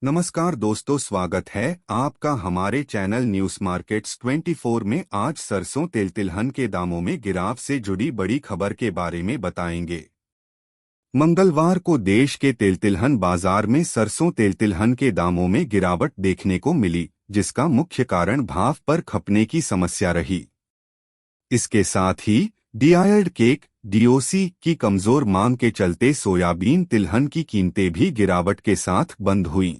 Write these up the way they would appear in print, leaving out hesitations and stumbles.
नमस्कार दोस्तों, स्वागत है आपका हमारे चैनल न्यूज मार्केट्स 24 में। आज सरसों तेल तिलहन के दामों में गिराव से जुड़ी बड़ी खबर के बारे में बताएंगे। मंगलवार को देश के तेल तिलहन बाजार में सरसों तेल तिलहन के दामों में गिरावट देखने को मिली, जिसका मुख्य कारण भाव पर खपने की समस्या रही। इसके साथ ही डिआईड केक डीओसी की कमजोर मांग के चलते सोयाबीन तिलहन की कीमतें भी गिरावट के साथ बंद हुईं।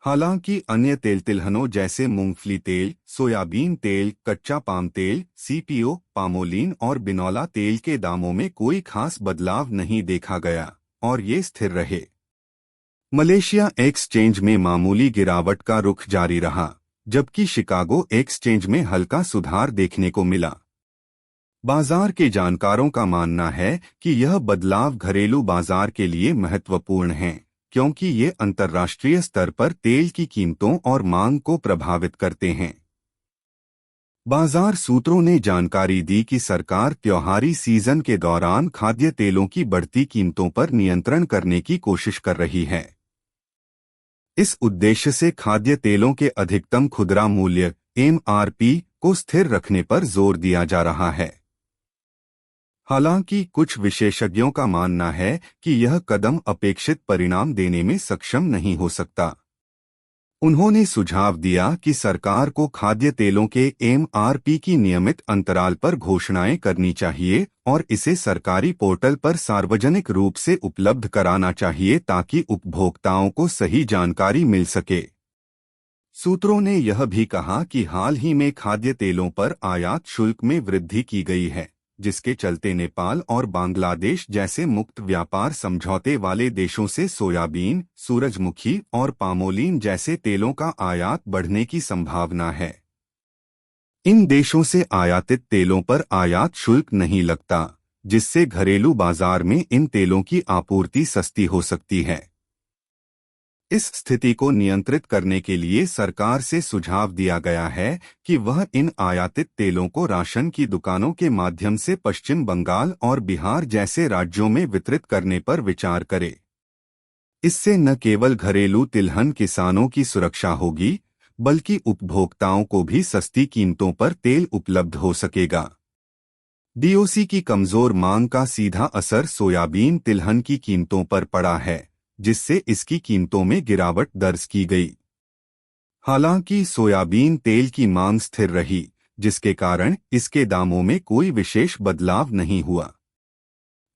हालांकि अन्य तेल तिलहनों जैसे मूंगफली तेल, सोयाबीन तेल, कच्चा पाम तेल, सीपीओ, पामोलिन और बिनौला तेल के दामों में कोई खास बदलाव नहीं देखा गया और ये स्थिर रहे। मलेशिया एक्सचेंज में मामूली गिरावट का रुख जारी रहा, जबकि शिकागो एक्सचेंज में हल्का सुधार देखने को मिला। बाजार के जानकारों का मानना है कि यह बदलाव घरेलू बाजार के लिए महत्वपूर्ण है, क्योंकि ये अंतर्राष्ट्रीय स्तर पर तेल की कीमतों और मांग को प्रभावित करते हैं। बाजार सूत्रों ने जानकारी दी कि सरकार त्योहारी सीजन के दौरान खाद्य तेलों की बढ़ती कीमतों पर नियंत्रण करने की कोशिश कर रही है। इस उद्देश्य से खाद्य तेलों के अधिकतम खुदरा मूल्य एमआरपी को स्थिर रखने पर जोर दिया जा रहा है। हालांकि कुछ विशेषज्ञों का मानना है कि यह कदम अपेक्षित परिणाम देने में सक्षम नहीं हो सकता। उन्होंने सुझाव दिया कि सरकार को खाद्य तेलों के एमआरपी की नियमित अंतराल पर घोषणाएं करनी चाहिए और इसे सरकारी पोर्टल पर सार्वजनिक रूप से उपलब्ध कराना चाहिए ताकि उपभोक्ताओं को सही जानकारी मिल सके। सूत्रों ने यह भी कहा कि हाल ही में खाद्य तेलों पर आयात शुल्क में वृद्धि की गई है, जिसके चलते नेपाल और बांग्लादेश जैसे मुक्त व्यापार समझौते वाले देशों से सोयाबीन, सूरजमुखी और पामोलिन जैसे तेलों का आयात बढ़ने की संभावना है। इन देशों से आयातित तेलों पर आयात शुल्क नहीं लगता, जिससे घरेलू बाजार में इन तेलों की आपूर्ति सस्ती हो सकती है। इस स्थिति को नियंत्रित करने के लिए सरकार से सुझाव दिया गया है कि वह इन आयातित तेलों को राशन की दुकानों के माध्यम से पश्चिम बंगाल और बिहार जैसे राज्यों में वितरित करने पर विचार करे। इससे न केवल घरेलू तिलहन किसानों की सुरक्षा होगी, बल्कि उपभोक्ताओं को भी सस्ती कीमतों पर तेल उपलब्ध हो सकेगा। डीओसी की कमजोर मांग का सीधा असर सोयाबीन तिलहन की कीमतों पर पड़ा है, जिससे इसकी कीमतों में गिरावट दर्ज की गई। हालांकि सोयाबीन तेल की मांग स्थिर रही, जिसके कारण इसके दामों में कोई विशेष बदलाव नहीं हुआ।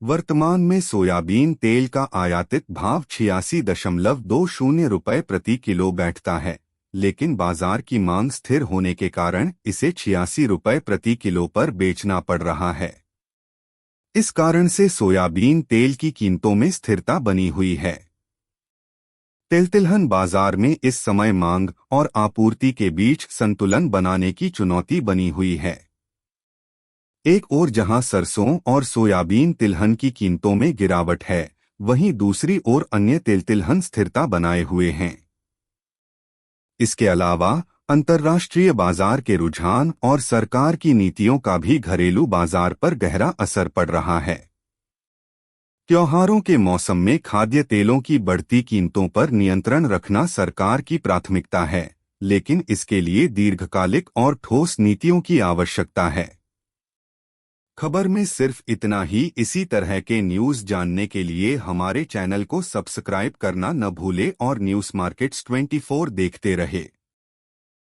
वर्तमान में सोयाबीन तेल का आयातित भाव 86.20 रुपये प्रति किलो बैठता है, लेकिन बाजार की मांग स्थिर होने के कारण इसे 86 रुपये प्रति किलो पर बेचना पड़ रहा है। इस कारण से सोयाबीन तेल की कीमतों में स्थिरता बनी हुई है। तेल तिलहन बाजार में इस समय मांग और आपूर्ति के बीच संतुलन बनाने की चुनौती बनी हुई है। एक ओर जहां सरसों और सोयाबीन तिलहन की कीमतों में गिरावट है, वहीं दूसरी ओर अन्य तेल तिलहन स्थिरता बनाए हुए हैं। इसके अलावा अंतर्राष्ट्रीय बाजार के रुझान और सरकार की नीतियों का भी घरेलू बाजार पर गहरा असर पड़ रहा है। त्योहारों के मौसम में खाद्य तेलों की बढ़ती कीमतों पर नियंत्रण रखना सरकार की प्राथमिकता है, लेकिन इसके लिए दीर्घकालिक और ठोस नीतियों की आवश्यकता है। खबर में सिर्फ इतना ही। इसी तरह के न्यूज़ जानने के लिए हमारे चैनल को सब्सक्राइब करना न भूलें और न्यूज़ मार्केट्स 24 देखते रहे।